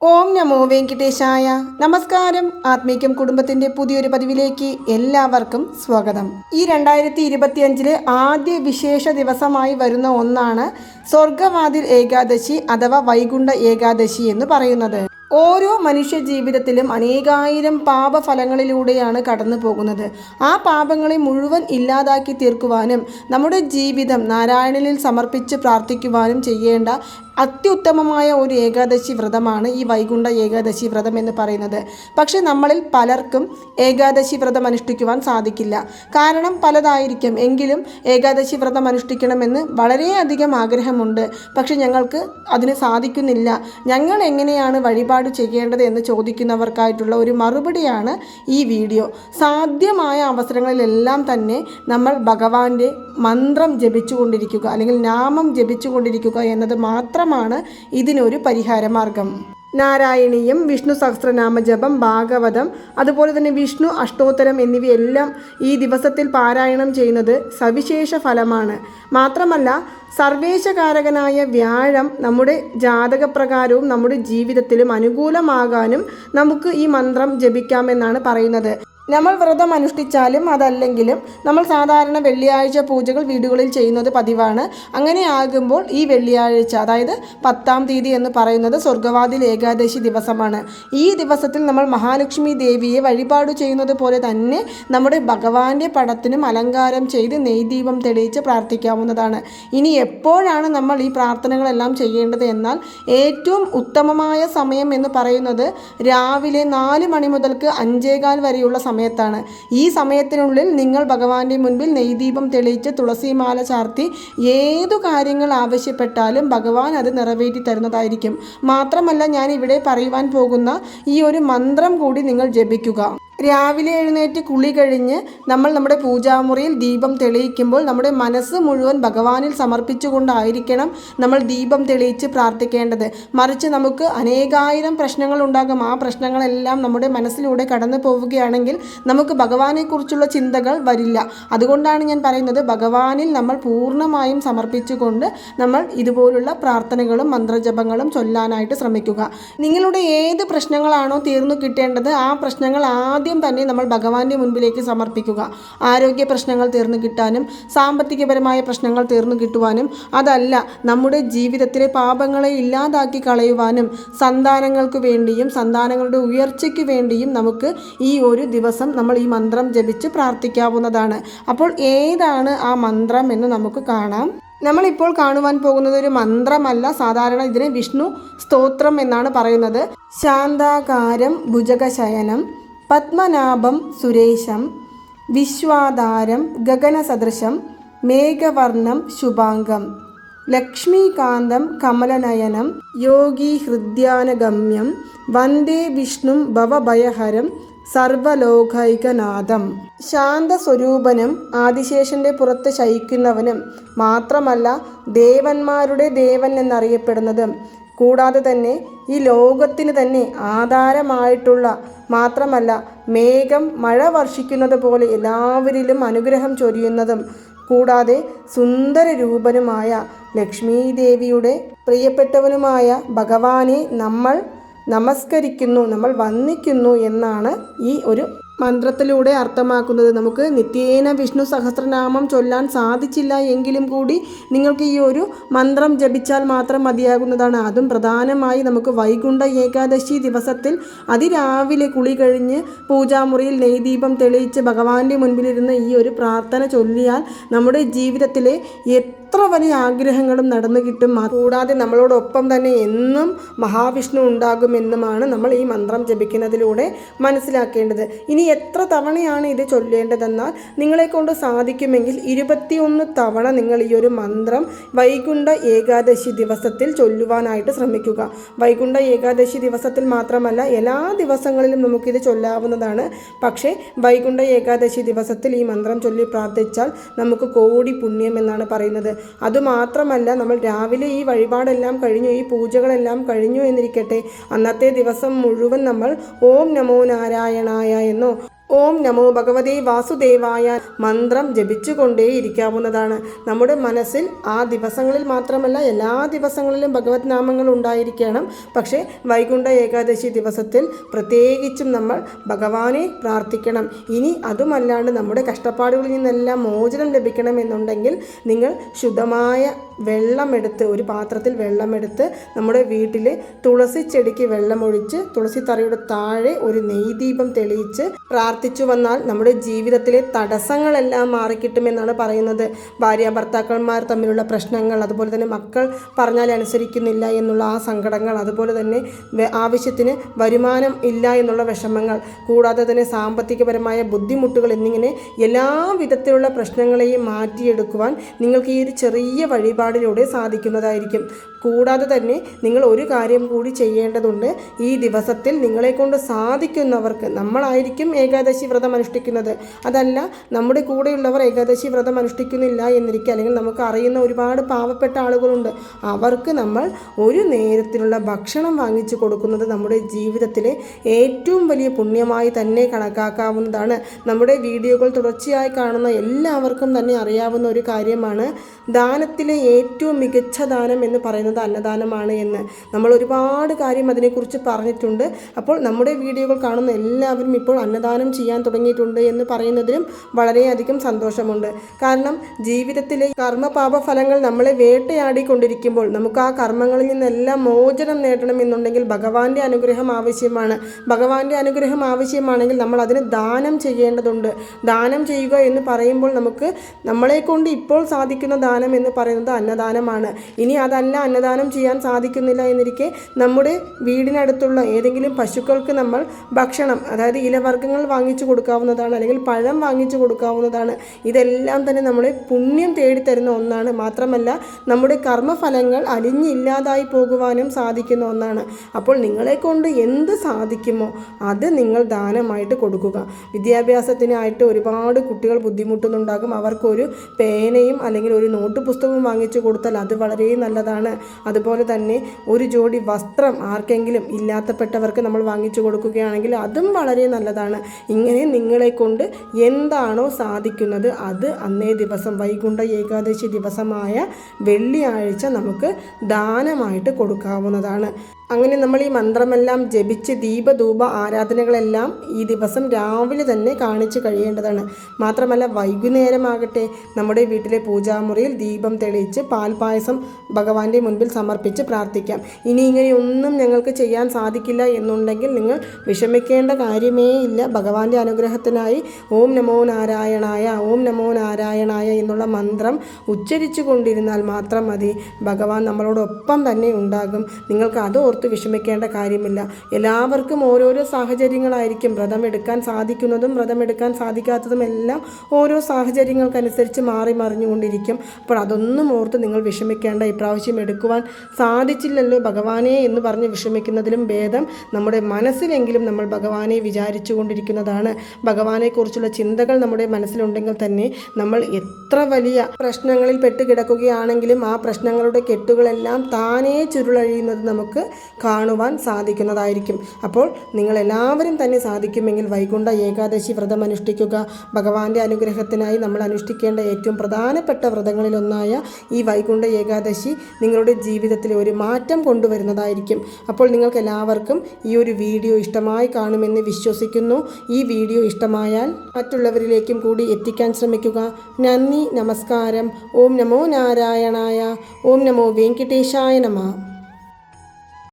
ഓം നമോ വെങ്കിടേശായ. നമസ്കാരം. ആത്മീകം കുടുംബത്തിന്റെ പുതിയൊരു പതിവിലേക്ക് എല്ലാവർക്കും സ്വാഗതം. ഈ 2025 ആദ്യ വിശേഷ ദിവസമായി വരുന്ന ഒന്നാണ് സ്വർഗവാതിൽ ഏകാദശി അഥവാ വൈകുണ്ഠ ഏകാദശി എന്ന് പറയുന്നത്. ഓരോ മനുഷ്യ ജീവിതത്തിലും അനേകായിരം പാപഫലങ്ങളിലൂടെയാണ് കടന്നു പോകുന്നത്. ആ പാപങ്ങളെ മുഴുവൻ ഇല്ലാതാക്കി തീർക്കുവാനും നമ്മുടെ ജീവിതം നാരായണനിൽ സമർപ്പിച്ച് പ്രാർത്ഥിക്കുവാനും ചെയ്യേണ്ട അത്യുത്തമമായ ഒരു ഏകാദശി വ്രതമാണ് ഈ വൈകുണ്ഠ ഏകാദശി വ്രതം എന്ന് പറയുന്നത്. പക്ഷെ നമ്മളിൽ പലർക്കും ഏകാദശി വ്രതം അനുഷ്ഠിക്കുവാൻ സാധിക്കില്ല. കാരണം പലതായിരിക്കും. എങ്കിലും ഏകാദശി വ്രതം അനുഷ്ഠിക്കണമെന്ന് വളരെയധികം ആഗ്രഹമുണ്ട്. പക്ഷെ ഞങ്ങൾക്ക് അതിന് സാധിക്കുന്നില്ല. ഞങ്ങൾ എങ്ങനെയാണ് വഴിപാട് ചെയ്യേണ്ടത് എന്ന് ചോദിക്കുന്നവർക്കായിട്ടുള്ള ഒരു മറുപടിയാണ് ഈ വീഡിയോ. സാധ്യമായ അവസരങ്ങളിലെല്ലാം തന്നെ നമ്മൾ ഭഗവാന്റെ മന്ത്രം ജപിച്ചുകൊണ്ടിരിക്കുക അല്ലെങ്കിൽ നാമം ജപിച്ചുകൊണ്ടിരിക്കുക എന്നത് മാത്രമാണ് ഇതിനൊരു പരിഹാരമാർഗം. നാരായണീയം, വിഷ്ണു സഹസ്രനാമ ജപം, ഭാഗവതം, അതുപോലെ തന്നെ വിഷ്ണു അഷ്ടോത്തരം എന്നിവയെല്ലാം ഈ ദിവസത്തിൽ പാരായണം ചെയ്യുന്നത് സവിശേഷ ഫലമാണ്. മാത്രമല്ല സർവേശകാരകനായ വ്യാഴം നമ്മുടെ ജാതകപ്രകാരവും നമ്മുടെ ജീവിതത്തിലും അനുകൂലമാകാനും നമുക്ക് ഈ മന്ത്രം ജപിക്കാമെന്നാണ് പറയുന്നത്. നമ്മൾ വ്രതം അനുഷ്ഠിച്ചാലും അതല്ലെങ്കിലും നമ്മൾ സാധാരണ വെള്ളിയാഴ്ച പൂജകൾ വീടുകളിൽ ചെയ്യുന്നത് പതിവാണ്. അങ്ങനെ ആകുമ്പോൾ ഈ വെള്ളിയാഴ്ച, അതായത് 10-ാം തീയതി എന്ന് പറയുന്നത് സ്വർഗവാതിൽ ഏകാദശി ദിവസമാണ്. ഈ ദിവസത്തിൽ നമ്മൾ മഹാലക്ഷ്മി ദേവിയെ വഴിപാട് ചെയ്യുന്നത് പോലെ തന്നെ നമ്മുടെ ഭഗവാന്റെ പടത്തിനും അലങ്കാരം ചെയ്ത് നെയ്ദീപം തെളിയിച്ച് പ്രാർത്ഥിക്കാവുന്നതാണ്. ഇനി എപ്പോഴാണ് നമ്മൾ ഈ പ്രാർത്ഥനകളെല്ലാം ചെയ്യേണ്ടത് എന്നാൽ ഏറ്റവും ഉത്തമമായ സമയം എന്ന് പറയുന്നത് രാവിലെ 4 മണി മുതൽക്ക് 5:15 വരെയുള്ള സമയത്താണ്. ഈ സമയത്തിനുള്ളിൽ നിങ്ങൾ ഭഗവാന്റെ മുൻപിൽ നെയ്ദീപം തെളിയിച്ച് തുളസിമാല ചാർത്തി ഏതു കാര്യങ്ങൾ ആവശ്യപ്പെട്ടാലും ഭഗവാൻ അത് നിറവേറ്റി തരുന്നതായിരിക്കും. മാത്രമല്ല ഞാൻ ഇവിടെ പറയുവാൻ പോകുന്ന ഈ ഒരു മന്ത്രം കൂടി നിങ്ങൾ ജപിക്കുക. രാവിലെ എഴുന്നേറ്റ് കുളി കഴിഞ്ഞ് നമ്മൾ നമ്മുടെ പൂജാമുറിയിൽ ദീപം തെളിയിക്കുമ്പോൾ നമ്മുടെ മനസ്സ് മുഴുവൻ ഭഗവാനിൽ സമർപ്പിച്ചുകൊണ്ടായിരിക്കണം നമ്മൾ ദീപം തെളിയിച്ച് പ്രാർത്ഥിക്കേണ്ടത്. മറിച്ച് നമുക്ക് അനേകായിരം പ്രശ്നങ്ങൾ ഉണ്ടാകും. ആ പ്രശ്നങ്ങളെല്ലാം നമ്മുടെ മനസ്സിലൂടെ കടന്നു പോവുകയാണെങ്കിൽ നമുക്ക് ഭഗവാനെക്കുറിച്ചുള്ള ചിന്തകൾ വരില്ല. അതുകൊണ്ടാണ് ഞാൻ പറയുന്നത് ഭഗവാനിൽ നമ്മൾ പൂർണ്ണമായും സമർപ്പിച്ചുകൊണ്ട് നമ്മൾ ഇതുപോലുള്ള പ്രാർത്ഥനകളും മന്ത്രജപങ്ങളും ചൊല്ലാനായിട്ട് ശ്രമിക്കുക. നിങ്ങളുടെ ഏത് പ്രശ്നങ്ങളാണോ തീർന്നു കിട്ടേണ്ടത് ആ പ്രശ്നങ്ങൾ ആദ്യം തന്നെ നമ്മൾ ഭഗവാന്റെ മുൻപിലേക്ക് സമർപ്പിക്കുക. ആരോഗ്യ പ്രശ്നങ്ങൾ തീർന്നു കിട്ടാനും സാമ്പത്തികപരമായ പ്രശ്നങ്ങൾ തീർന്നു കിട്ടുവാനും അതല്ല നമ്മുടെ ജീവിതത്തിലെ പാപങ്ങളെ ഇല്ലാതാക്കി കളയുവാനും സന്താനങ്ങൾക്ക് വേണ്ടിയും സന്താനങ്ങളുടെ ഉയർച്ചയ്ക്ക് വേണ്ടിയും നമുക്ക് ഈ ഒരു ദിവസം നമ്മൾ ഈ മന്ത്രം ജപിച്ച് പ്രാർത്ഥിക്കാവുന്നതാണ്. അപ്പോൾ ഏതാണ് ആ മന്ത്രം എന്ന് നമുക്ക് കാണാം. നമ്മളിപ്പോൾ കാണുവാൻ പോകുന്നത് ഒരു മന്ത്രമല്ല. സാധാരണ ഇതിനെ വിഷ്ണു സ്തോത്രം എന്നാണ് പറയുന്നത്. ശാന്താകാരം ഭുജഗശയനം പത്മനാഭം സുരേശം വിശ്വാധാരം ഗഗനസദൃശം മേഘവർണം ശുഭാംഗം ലക്ഷ്മീകാന്തം കമലനയനം യോഗി ഹൃദ്യാനഗമ്യം വന്ദേ വിഷ്ണും ഭവഭയഹരം സർവലോകൈകനാഥം. ശാന്തസ്വരൂപനും ആദിശേഷന്റെ പുറത്ത് ശയിക്കുന്നവനും മാത്രമല്ല ദേവന്മാരുടെ ദേവൻ എന്നറിയപ്പെടുന്നതും കൂടാതെ തന്നെ ഈ ലോകത്തിന് തന്നെ ആധാരമായിട്ടുള്ള, മാത്രമല്ല മേഘം മഴ വർഷിക്കുന്നത് പോലെ എല്ലാവരിലും അനുഗ്രഹം ചൊരിയുന്നതും കൂടാതെ സുന്ദര രൂപനുമായ ലക്ഷ്മീ ദേവിയുടെ പ്രിയപ്പെട്ടവനുമായ ഭഗവാനെ നമ്മൾ നമസ്കരിക്കുന്നു, നമ്മൾ വന്ദിക്കുന്നു എന്നാണ് ഈ ഒരു മന്ത്രത്തിലൂടെ അർത്ഥമാക്കുന്നത്. നമുക്ക് നിത്യേന വിഷ്ണു സഹസ്രനാമം ചൊല്ലാൻ സാധിച്ചില്ല എങ്കിലും കൂടി നിങ്ങൾക്ക് ഈ ഒരു മന്ത്രം ജപിച്ചാൽ മാത്രം മതിയാകുന്നതാണ്. അതും പ്രധാനമായി നമുക്ക് വൈകുണ്ഠ ഏകാദശി ദിവസത്തിൽ അതിരാവിലെ കുളി കഴിഞ്ഞ് പൂജാമുറിയിൽ നെയ്ദീപം തെളിയിച്ച് ഭഗവാന്റെ മുൻപിലിരുന്ന് ഈ ഒരു പ്രാർത്ഥന ചൊല്ലിയാൽ നമ്മുടെ ജീവിതത്തിലെ എത്ര വലിയ ആഗ്രഹങ്ങളും നടന്നു കിട്ടും. കൂടാതെ നമ്മളോടൊപ്പം തന്നെ എന്നും മഹാവിഷ്ണു ഉണ്ടാകുമെന്നുമാണ് നമ്മൾ ഈ മന്ത്രം ജപിക്കുന്നതിലൂടെ മനസ്സിലാക്കേണ്ടത്. ഇനി എത്ര തവണയാണ് ഇത് ചൊല്ലേണ്ടതെന്നാൽ നിങ്ങളെ കൊണ്ട് സാധിക്കുമെങ്കിൽ 21 തവണ നിങ്ങൾ ഈ ഒരു മന്ത്രം വൈകുണ്ഠ ഏകാദശി ദിവസത്തിൽ ചൊല്ലുവാനായിട്ട് ശ്രമിക്കുക. വൈകുണ്ഠ ഏകാദശി ദിവസത്തിൽ മാത്രമല്ല എല്ലാ ദിവസങ്ങളിലും നമുക്കിത് ചൊല്ലാവുന്നതാണ്. പക്ഷേ വൈകുണ്ഠ ഏകാദശി ദിവസത്തിൽ ഈ മന്ത്രം ചൊല്ലി പ്രാർത്ഥിച്ചാൽ നമുക്ക് കോടി പുണ്യം എന്നാണ് പറയുന്നത്. അതുമാത്രമല്ല നമ്മൾ രാവിലെ ഈ വഴിപാടെല്ലാം കഴിഞ്ഞു, ഈ പൂജകളെല്ലാം കഴിഞ്ഞു എന്നിരിക്കട്ടെ, അന്നത്തെ ദിവസം മുഴുവൻ നമ്മൾ ഓം നമോ നാരായണായ എന്നോ ഓം നമോ ഭഗവതേ വാസുദേവായ മന്ത്രം ജപിച്ചുകൊണ്ടേയിരിക്കാവുന്നതാണ്. നമ്മുടെ മനസ്സിൽ ആ ദിവസങ്ങളിൽ മാത്രമല്ല എല്ലാ ദിവസങ്ങളിലും ഭഗവത് നാമങ്ങൾ ഉണ്ടായിരിക്കണം. പക്ഷേ വൈകുണ്ഠ ഏകാദശി ദിവസത്തിൽ പ്രത്യേകിച്ചും നമ്മൾ ഭഗവാനെ പ്രാർത്ഥിക്കണം. ഇനി അതുമല്ലാണ്ട് നമ്മുടെ കഷ്ടപ്പാടുകളിൽ നിന്നെല്ലാം മോചനം ലഭിക്കണമെന്നുണ്ടെങ്കിൽ നിങ്ങൾ ശുദ്ധമായ വെള്ളമെടുത്ത്, ഒരു പാത്രത്തിൽ വെള്ളമെടുത്ത് നമ്മുടെ വീട്ടിൽ തുളസി ചെടിക്ക് വെള്ളമൊഴിച്ച് തുളസി തറയുടെ താഴെ ഒരു നെയ്ദീപം തെളിയിച്ച് പ്രാർത്ഥിച്ചു വന്നാൽ നമ്മുടെ ജീവിതത്തിലെ തടസ്സങ്ങളെല്ലാം മാറിക്കിട്ടുമെന്നാണ് പറയുന്നത്. ഭാര്യ ഭർത്താക്കന്മാർ തമ്മിലുള്ള പ്രശ്നങ്ങൾ, അതുപോലെ തന്നെ മക്കൾ പറഞ്ഞാൽ അനുസരിക്കുന്നില്ല എന്നുള്ള ആ സങ്കടങ്ങൾ, അതുപോലെ തന്നെ ആവശ്യത്തിന് വരുമാനം ഇല്ല എന്നുള്ള വിഷമങ്ങൾ, കൂടാതെ തന്നെ സാമ്പത്തികപരമായ ബുദ്ധിമുട്ടുകൾ എന്നിങ്ങനെ എല്ലാ വിധത്തിലുള്ള പ്രശ്നങ്ങളെയും മാറ്റിയെടുക്കുവാൻ നിങ്ങൾക്ക് ഈ ഒരു ചെറിയ വഴിപാടിലൂടെ സാധിക്കുന്നതായിരിക്കും. കൂടാതെ തന്നെ നിങ്ങൾ ഒരു കാര്യം കൂടി ചെയ്യേണ്ടതുണ്ട്. ഈ ദിവസത്തിൽ നിങ്ങളെക്കൊണ്ട് സാധിക്കുന്നവർക്ക്, നമ്മളായിരിക്കും ഏകാദശി വ്രതം അനുഷ്ഠിക്കുന്നത്, അതല്ല നമ്മുടെ കൂടെയുള്ളവർ ഏകാദശി വ്രതം അനുഷ്ഠിക്കുന്നില്ല എന്നിരിക്കുക, അല്ലെങ്കിൽ നമുക്ക് അറിയുന്ന ഒരുപാട് പാവപ്പെട്ട ആളുകളുണ്ട്, അവർക്ക് നമ്മൾ ഒരു നേരത്തിലുള്ള ഭക്ഷണം വാങ്ങിച്ചു കൊടുക്കുന്നത് നമ്മുടെ ജീവിതത്തിലെ ഏറ്റവും വലിയ പുണ്യമായി തന്നെ കണക്കാക്കാവുന്നതാണ്. നമ്മുടെ വീഡിയോകൾ തുടർച്ചയായി കാണുന്ന എല്ലാവർക്കും തന്നെ അറിയാവുന്ന ഒരു കാര്യമാണ്, ദാനത്തിലെ ഏറ്റവും മികച്ച ദാനം എന്ന് പറയുന്നത് അന്നദാനമാണ് എന്ന്. നമ്മൾ ഒരുപാട് കാര്യം അതിനെക്കുറിച്ച് പറഞ്ഞിട്ടുണ്ട്. അപ്പോൾ നമ്മുടെ വീഡിയോകൾ കാണുന്ന എല്ലാവരും ഇപ്പോൾ അന്നദാനം ചെയ്യാൻ തുടങ്ങിയിട്ടുണ്ട് എന്ന് പറയുന്നതിലും വളരെയധികം സന്തോഷമുണ്ട്. കാരണം ജീവിതത്തിലെ കർമ്മപാപ ഫലങ്ങൾ നമ്മളെ വേട്ടയാടിക്കൊണ്ടിരിക്കുമ്പോൾ നമുക്ക് ആ കർമ്മങ്ങളിൽ നിന്നെല്ലാം മോചനം നേടണമെന്നുണ്ടെങ്കിൽ ഭഗവാന്റെ അനുഗ്രഹം ആവശ്യമാണ്. ഭഗവാന്റെ അനുഗ്രഹം ആവശ്യമാണെങ്കിൽ നമ്മൾ അതിന് ദാനം ചെയ്യേണ്ടതുണ്ട്. ദാനം ചെയ്യുക എന്ന് പറയുമ്പോൾ നമുക്ക് നമ്മളെക്കൊണ്ട് ഇപ്പോൾ സാധിക്കുന്ന ദാനം എന്ന് പറയുന്നത് അന്നദാനമാണ്. ഇനി അതല്ല അന്നദാനം ചെയ്യാൻ സാധിക്കുന്നില്ല എന്നിരിക്കെ നമ്മുടെ വീടിനടുത്തുള്ള ഏതെങ്കിലും പശുക്കൾക്ക് നമ്മൾ ഭക്ഷണം, അതായത് ഇലവർഗ്ഗങ്ങൾ വാങ്ങിച്ചു കൊടുക്കാവുന്നതാണ്, അല്ലെങ്കിൽ പഴം വാങ്ങിച്ചു കൊടുക്കാവുന്നതാണ്. ഇതെല്ലാം തന്നെ നമ്മളെ പുണ്യം തേടിത്തരുന്ന ഒന്നാണ്. മാത്രമല്ല നമ്മുടെ കർമ്മഫലങ്ങൾ അലിഞ്ഞില്ലാതായി പോകുവാനും സാധിക്കുന്ന ഒന്നാണ്. അപ്പോൾ നിങ്ങളെക്കൊണ്ട് എന്ത് സാധിക്കുമോ അത് നിങ്ങൾ ദാനമായിട്ട് കൊടുക്കുക. വിദ്യാഭ്യാസത്തിനായിട്ട് ഒരുപാട് കുട്ടികൾ ബുദ്ധിമുട്ടുന്നുണ്ടാകും. അവർക്കൊരു പേനയും അല്ലെങ്കിൽ ഒരു നോട്ട് പുസ്തകവും വാങ്ങിച്ചു കൊടുത്താൽ അത് വളരെ നല്ലതാണ്. അതുപോലെ തന്നെ ഒരു ജോഡി വസ്ത്രം ആർക്കെങ്കിലും ഇല്ലാത്തപ്പെട്ടവർക്ക് നമ്മൾ വാങ്ങിച്ചു കൊടുക്കുകയാണെങ്കിൽ അതും വളരെ നല്ലതാണ്. ഇങ്ങനെ നിങ്ങളെ കൊണ്ട് എന്താണോ സാധിക്കുന്നത് അത് അന്നേ ദിവസം വൈകുണ്ഠ ഏകാദശി ദിവസമായ വെള്ളിയാഴ്ച നമുക്ക് ദാനമായിട്ട് കൊടുക്കാവുന്നതാണ്. അങ്ങനെ നമ്മൾ ഈ മന്ത്രമെല്ലാം ജപിച്ച് ദീപധൂപ ആരാധനകളെല്ലാം ഈ ദിവസം രാവിലെ തന്നെ കാണിച്ച് കഴിയേണ്ടതാണ്. മാത്രമല്ല വൈകുന്നേരമാകട്ടെ നമ്മുടെ വീട്ടിലെ പൂജാമുറിയിൽ ദീപം തെളിയിച്ച് പാൽപായസം ഭഗവാന്റെ മുൻപിൽ സമർപ്പിച്ച് പ്രാർത്ഥിക്കാം. ഇനി ഇങ്ങനെയൊന്നും ഞങ്ങൾക്ക് ചെയ്യാൻ സാധിക്കില്ല എന്നുണ്ടെങ്കിൽ നിങ്ങൾ വിഷമിക്കേണ്ട കാര്യമേ ഇല്ല. ഭഗവാന്റെ അനുഗ്രഹത്തിനായി ഓം നമോ നാരായണായ, ഓം നമോ നാരായണായ എന്നുള്ള മന്ത്രം ഉച്ചരിച്ചു കൊണ്ടിരുന്നാൽ മാത്രം മതി. ഭഗവാൻ നമ്മളോടൊപ്പം തന്നെ ഉണ്ടാകും. നിങ്ങൾക്ക് അത് വിഷമിക്കേണ്ട കാര്യമില്ല. എല്ലാവർക്കും ഓരോരോ സാഹചര്യങ്ങളായിരിക്കും. വ്രതമെടുക്കാൻ സാധിക്കുന്നതും വ്രതമെടുക്കാൻ സാധിക്കാത്തതും എല്ലാം ഓരോ സാഹചര്യങ്ങൾക്കനുസരിച്ച് മാറി മറിഞ്ഞുകൊണ്ടിരിക്കും. അപ്പോൾ അതൊന്നും ഓർത്ത് നിങ്ങൾ വിഷമിക്കേണ്ട. ഇപ്രാവശ്യം എടുക്കുവാൻ സാധിച്ചില്ലല്ലോ ഭഗവാനെ എന്ന് പറഞ്ഞ് വിഷമിക്കുന്നതിലും ഭേദം നമ്മുടെ മനസ്സിലെങ്കിലും നമ്മൾ ഭഗവാനെ വിചാരിച്ചു കൊണ്ടിരിക്കുന്നതാണ്. ഭഗവാനെക്കുറിച്ചുള്ള ചിന്തകൾ നമ്മുടെ മനസ്സിലുണ്ടെങ്കിൽ തന്നെ നമ്മൾ എത്ര വലിയ പ്രശ്നങ്ങളിൽ പെട്ട് കിടക്കുകയാണെങ്കിലും ആ പ്രശ്നങ്ങളുടെ കെട്ടുകളെല്ലാം താനേ ചുരുളഴിയുന്നത് നമുക്ക് കാണുവാൻ സാധിക്കുന്നതായിരിക്കും. അപ്പോൾ നിങ്ങളെല്ലാവരും തന്നെ സാധിക്കുമെങ്കിൽ വൈകുണ്ഠ ഏകാദശി വ്രതം അനുഷ്ഠിക്കുക. ഭഗവാന്റെ അനുഗ്രഹത്തിനായി നമ്മൾ അനുഷ്ഠിക്കേണ്ട ഏറ്റവും പ്രധാനപ്പെട്ട വ്രതങ്ങളിലൊന്നായ ഈ വൈകുണ്ഠ ഏകാദശി നിങ്ങളുടെ ജീവിതത്തിൽ ഒരു മാറ്റം കൊണ്ടുവരുന്നതായിരിക്കും. അപ്പോൾ നിങ്ങൾക്ക് എല്ലാവർക്കും ഈ ഒരു വീഡിയോ ഇഷ്ടമായി കാണുമെന്ന് വിശ്വസിക്കുന്നു. ഈ വീഡിയോ ഇഷ്ടമായാൽ മറ്റുള്ളവരിലേക്കും കൂടി എത്തിക്കാൻ ശ്രമിക്കുക. നന്ദി, നമസ്കാരം. ഓം നമോ നാരായണായ, ഓം നമോ വെങ്കിടേശായ നമഃ.